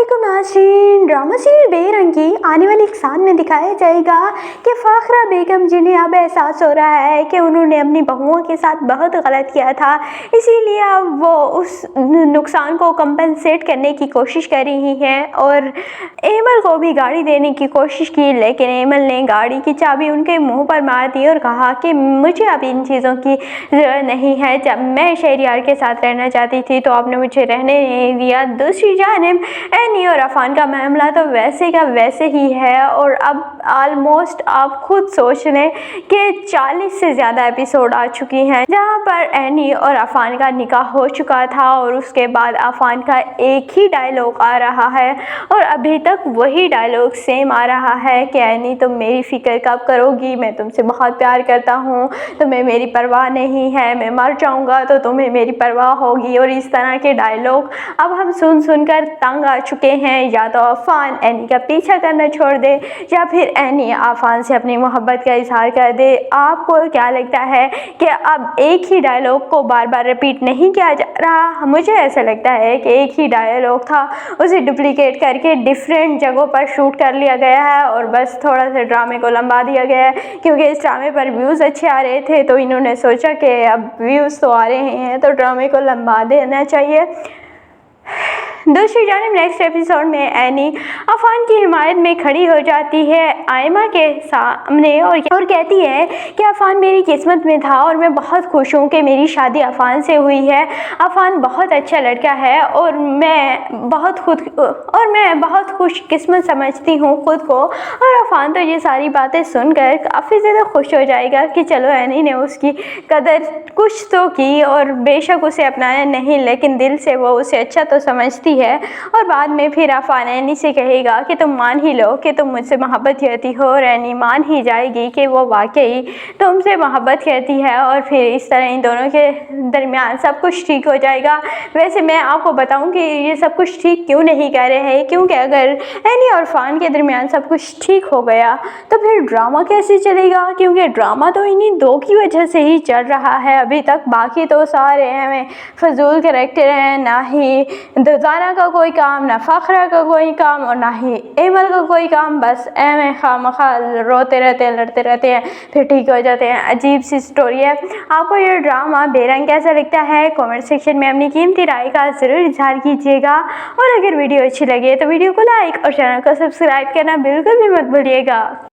वालेकुम नाज़रीन, drama serial बेरंगी आने वाले एक साल में दिखाया जाएगा कि फ़ाखरा बेगम जिन्हें अब एहसास हो रहा है कि उन्होंने अपनी बहुओं के साथ बहुत गलत किया था, इसीलिए अब वो उस नुकसान को कंपनसेट करने की कोशिश कर रही हैं और एमल को भी गाड़ी देने की कोशिश की, लेकिन एमल ने गाड़ी की चाबी उनके मुंह पर मार दी और कहा कि मुझे अब इन चीज़ों की ज़रूरत नहीं है। जब मैं शहरियार के साथ रहना चाहती थी तो आपने मुझे रहने नहीं दिया। दूसरी जानिब एनी और अफान का मामला तो वैसे का वैसे ही है और अब ऑलमोस्ट आप खुद सोच लें कि 40 से ज़्यादा एपिसोड आ चुकी हैं जहां पर एनी और अफान का निकाह हो चुका था और उसके बाद अफान का एक ही डायलॉग आ रहा है और अभी तक वही डायलॉग सेम आ रहा है कि एनी तुम मेरी फ़िक्र कब करोगी, मैं तुमसे बहुत प्यार करता हूँ, तुम्हें मेरी परवाह नहीं है, मैं मर जाऊँगा तो तुम्हें मेरी परवाह होगी। और इस तरह के डायलॉग अब हम सुन कर तंग आ चुके हैं। या तो अफान एनी का पीछा करना छोड़ दे या फिर एनी अफान से अपनी मोहब्बत का इजहार कर दे। आपको क्या लगता है कि अब एक ही डायलॉग को बार बार रिपीट नहीं किया जा रहा? मुझे ऐसा लगता है कि एक ही डायलॉग था, उसे डुप्लीकेट करके डिफरेंट जगहों पर शूट कर लिया गया है और बस थोड़ा सा ड्रामे को लंबा दिया गया है क्योंकि इस ड्रामे पर व्यूज़ अच्छे आ रहे थे तो इन्होंने सोचा कि अब व्यूज़ तो आ रहे हैं तो ड्रामे को लंबा देना चाहिए। दूसरी जानिब नेक्स्ट एपिसोड में एनी अफान की हिमायत में खड़ी हो जाती है आयमा के सामने और कहती है कि अफान मेरी किस्मत में था और मैं बहुत खुश हूँ कि मेरी शादी अफान से हुई है। अफान बहुत अच्छा लड़का है और मैं बहुत खुश किस्मत समझती हूँ खुद को। और अफान तो ये सारी बातें सुनकर काफ़ी ज़्यादा खुश हो जाएगा कि चलो एनी ने उसकी कदर कुछ तो की और बेशक उसे अपनाया नहीं लेकिन दिल से वो उसे अच्छा तो समझती है। और बाद में फिर अफान एनी से कहेगा कि तुम मान ही लो कि तुम मुझसे मोहब्बत करती हो और एनी मान ही जाएगी कि वो वाकई तुमसे मोहब्बत करती है और फिर इस तरह इन दोनों के दरमियान सब कुछ ठीक हो जाएगा। वैसे मैं आपको बताऊं कि ये सब कुछ ठीक क्यों नहीं कह रहे हैं, क्योंकि अगर एनी और अफान के दरमियान सब कुछ ठीक हो गया तो फिर ड्रामा कैसे चलेगा, क्योंकि ड्रामा तो इन्हीं दो की वजह से ही चल रहा है अभी तक। बाकी तो सारे हमें फजूल कैरेक्टर हैं, ना ही दुजाना का कोई काम, ना फ़ाखरा का कोई काम और ना ही एमल का कोई काम, बस एम खामखा रोते रहते हैं, लड़ते रहते हैं, फिर ठीक हो जाते हैं। अजीब सी स्टोरी है। आपको ये ड्रामा बेरंग कैसा लगता है? कमेंट सेक्शन में अपनी कीमती राय का ज़रूर इजहार कीजिएगा और अगर वीडियो अच्छी लगे तो वीडियो को लाइक और चैनल को सब्सक्राइब करना बिल्कुल भी मत भूलिएगा।